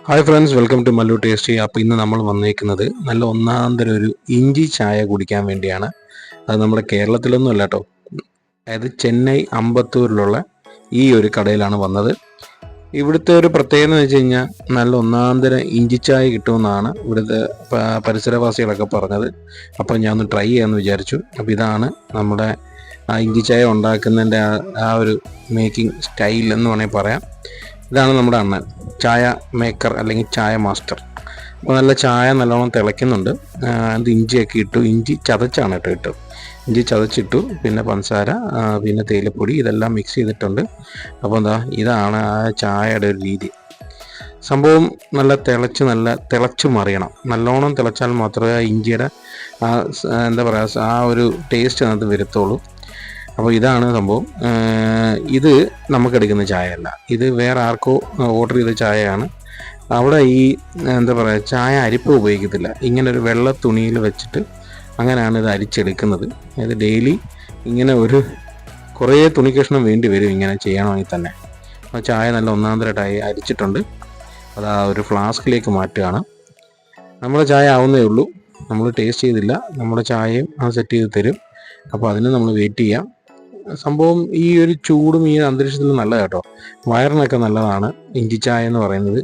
Hi friends, welcome to Mallu tasty. അപ്പോൾ ഇന്ന് നമ്മൾ വന്നേക്കുന്നത് നല്ല ഒന്നാന്തരം ഒരു ഇഞ്ചി ചായ കുടിക്കാൻ വേണ്ടിയാണ്. അത് നമ്മുടെ കേരളത്തിലൊന്നും അല്ല കേട്ടോ, അതായത് ചെന്നൈ അമ്പത്തൂരിലുള്ള ഈ ഒരു കടയിലാണ് വന്നത്. ഇവിടുത്തെ ഒരു പ്രത്യേകത എന്ന് വെച്ച് കഴിഞ്ഞാൽ നല്ല ഒന്നാന്തരം ഇഞ്ചി ചായ കിട്ടുമെന്നാണ് ഇവിടുത്തെ പരിസരവാസികളൊക്കെ പറഞ്ഞത്. അപ്പോൾ ഞാൻ ഒന്ന് ട്രൈ ചെയ്യാമെന്ന് വിചാരിച്ചു. അപ്പോൾ ഇതാണ് നമ്മുടെ ഇഞ്ചി ചായ ഉണ്ടാക്കുന്നതിൻ്റെ ആ ഒരു മേക്കിംഗ് സ്റ്റൈൽ എന്ന് വേണമെങ്കിൽ പറയാം. ഇതാണ് നമ്മുടെ അണ്ണൻ, ചായ മേക്കർ അല്ലെങ്കിൽ ചായ മാസ്റ്റർ. അപ്പോൾ നല്ല ചായ നല്ലോണം തിളയ്ക്കുന്നുണ്ട്. അത് ഇഞ്ചിയൊക്കെ ഇട്ടു, ഇഞ്ചി ചതച്ചാണ് കേട്ടോ ഇട്ടു. ഇഞ്ചി ചതച്ചിട്ടു, പിന്നെ പഞ്ചസാര, പിന്നെ തേയിലപ്പൊടി, ഇതെല്ലാം മിക്സ് ചെയ്തിട്ടുണ്ട്. അപ്പോൾ ഇതാണ് ആ ചായയുടെ ഒരു രീതി. സംഭവം നല്ല തിളച്ച് മറിയണം. നല്ലോണം തിളച്ചാൽ മാത്രമേ ആ ഇഞ്ചിയുടെ എന്താ പറയുക ആ ഒരു ടേസ്റ്റ് അതിനകത്ത് വരത്തുള്ളൂ. അപ്പോൾ ഇതാണ് സംഭവം. ഇത് നമുക്കെടുക്കുന്ന ചായയല്ല, ഇത് വേറെ ആർക്കോ ഓർഡർ ചെയ്ത ചായയാണ്. അവിടെ ഈ എന്താ പറയുക ചായ അരിപ്പ് ഉപയോഗിക്കത്തില്ല. ഇങ്ങനെ ഒരു വെള്ള തുണിയിൽ വെച്ചിട്ട് അങ്ങനെയാണ് ഇത് അരിച്ചെടുക്കുന്നത്. ഇത് ഡെയിലി ഇങ്ങനെ കുറേ തുണി കഷ്ണം വേണ്ടി വരും ഇങ്ങനെ ചെയ്യണമെങ്കിൽ തന്നെ. അപ്പോൾ ചായ നല്ല ഒന്നാന്തരമായിട്ട് അരിച്ചിട്ടുണ്ട്. അത് ആ ഒരു ഫ്ലാസ്കിലേക്ക് മാറ്റുകയാണ്. നമ്മുടെ ചായ ആവുന്നേ ഉള്ളൂ, നമ്മൾ ടേസ്റ്റ് ചെയ്തില്ല. നമ്മുടെ ചായയും സെറ്റ് ചെയ്ത് തരും. അപ്പോൾ അതിന് നമ്മൾ വെയിറ്റ് ചെയ്യാം. സംഭവം ഈ ഒരു ചൂടും ഈ അന്തരീക്ഷത്തിൽ നല്ലതാണ് കേട്ടോ, വയറിനൊക്കെ നല്ലതാണ് ഇഞ്ചി ചായ എന്ന് പറയുന്നത്.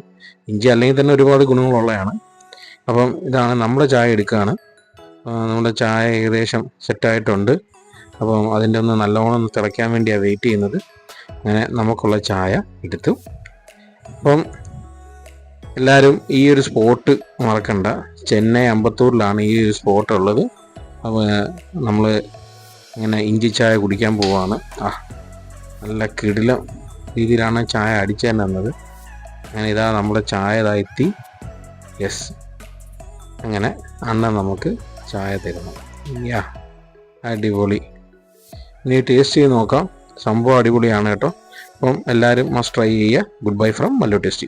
ഇഞ്ചി അല്ലെങ്കിൽ തന്നെ ഒരുപാട് ഗുണങ്ങളുള്ളതാണ്. അപ്പം ഇതാണ് നമ്മുടെ ചായ എടുക്കുകയാണ്. നമ്മുടെ ചായ ഏകദേശം സെറ്റായിട്ടുണ്ട്. അപ്പം അതിൻ്റെ ഒന്ന് നല്ലോണം തിളയ്ക്കാൻ വേണ്ടിയാണ് വെയിറ്റ് ചെയ്യുന്നത്. അങ്ങനെ നമുക്കുള്ള ചായ എടുത്തു. അപ്പം എല്ലാവരും ഈ ഒരു സ്പോട്ട് മറക്കണ്ട, ചെന്നൈ അമ്പത്തൂരിലാണ് ഈ ഒരു സ്പോട്ട് ഉള്ളത്. അപ്പോൾ നമ്മൾ ഇങ്ങനെ ഇഞ്ചി ചായ കുടിക്കാൻ പോവാണ്. നല്ല കിടിലം രീതിയിലാണ് ചായ അടിച്ചു തന്നത്. അങ്ങനെ ഇതാ നമ്മുടെ ചായ എത്തി. യെസ്, അങ്ങനെ അണ്ണൻ നമുക്ക് ചായ തരുന്നു. അടിപൊളി. ഇനി ടേസ്റ്റ് ചെയ്ത് നോക്കാം. സംഭവം അടിപൊളിയാണ് കേട്ടോ. അപ്പം എല്ലാവരും മസ്റ്റ് ട്രൈ ചെയ്യുക. Good bye from Mallu tasty.